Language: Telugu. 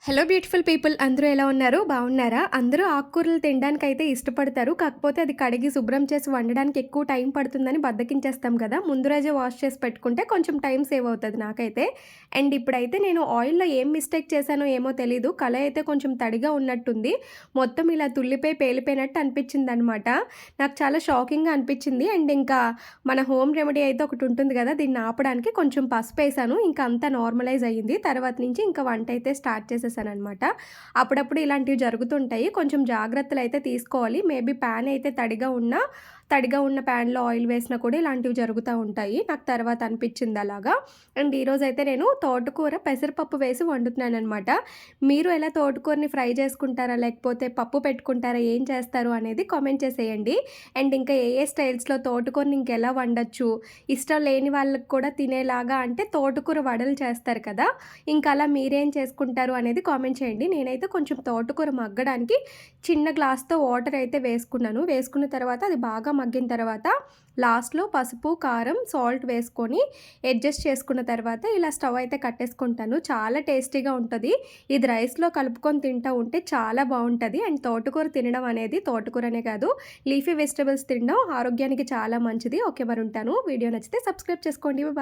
హలో బ్యూటిఫుల్ పీపుల్ అందరూ ఎలా ఉన్నారు? బాగున్నారా? అందరూ ఆకుకూరలు తినడానికైతే ఇష్టపడతారు. కాకపోతే అది కడిగి శుభ్రం చేసి వండడానికి ఎక్కువ టైం పడుతుందని బద్ధకించేస్తాం కదా! ముందు రోజే వాష్ చేసి పెట్టుకుంటే కొంచెం టైం సేవ్ అవుతది నాకైతే. అండ్ ఇప్పుడైతే నేను ఆయిల్‌లో ఏం మిస్టేక్ చేశానో ఏమో తెలీదు. కళాయి అయితే కొంచెం తడిగా ఉన్నట్టుంది. మొత్తం ఇలా తుల్లిపోయి పేలిపోయినట్టు అనిపించిందనమాట. నాకు చాలా షాకింగ్‌గా అనిపించింది. అండ్ ఇంకా మన హోమ్ రెమెడీ అయితే ఒకటి ఉంటుంది కదా! దీన్ని ఆపడానికి కొంచెం పసుపేసాను. ఇంకా అంతా నార్మలైజ్ అయ్యింది. తర్వాత నుంచి ఇంకా వంట అయితే స్టార్ట్ చేసేసాననమాట. అప్పుడప్పుడు ఇలాంటివి జరుగుతుంటాయి. కొంచెం జాగ్రత్తలైతే తీసుకోవాలి. మేబీ ప్యాన్ అయితే తడిగా ఉన్న ప్యాన్‌లో ఆయిల్ వేసినా కూడా ఇలాంటివి జరుగుతా ఉంటాయి. నాకు తర్వాత అనిపించింది అలాగా. అండ్ ఈరోజైతే నేను తోటకూర పెసరపప్పు వేసి వండుతున్నాననమాట. మీరు ఎలా తోటకూరని ఫ్రై చేసుకుంటారా? లేకపోతే పప్పు పెట్టుకుంటారా? ఏం చేస్తారు అనేది కామెంట్ చేసేయండి. అండ్ ఇంకా ఏ ఏ స్టైల్స్‌లో తోటకూరని ఇంకెలా వండొచ్చు? ఇష్టం లేని వాళ్ళకి కూడా తినేలాగా అంటే తోటకూర వడలు చేస్తారు కదా! ఇంకా అలా మీరేం చేసుకుంటారు అనేది కామెంట్ చేయండి. నేనైతే కొంచెం తోటకూర మగ్గడానికి చిన్న గ్లాస్‌తో వాటర్ అయితే వేసుకున్నాను. వేసుకున్న తర్వాత అది బాగా మగ్గిన తర్వాత లాస్ట్‌లో పసుపు, కారం, సాల్ట్ వేసుకొని అడ్జస్ట్ చేసుకున్న తర్వాత ఇలా స్టవ్ అయితే కట్టేసుకుంటాను. చాలా టేస్టీగా ఉంటది. ఇది రైస్‌లో కలుపుకొని తింటా ఉంటే చాలా బావుంటది. అండ్ తోటకూర తినడం అనేది తోటకూరనే కాదు, లీఫీ వెజిటబుల్స్ తినడం ఆరోగ్యానికి చాలా మంచిది. ఓకే, మరి ఉంటాను. వీడియో నచ్చితే సబ్స్క్రైబ్ చేసుకోండి. బాయ్.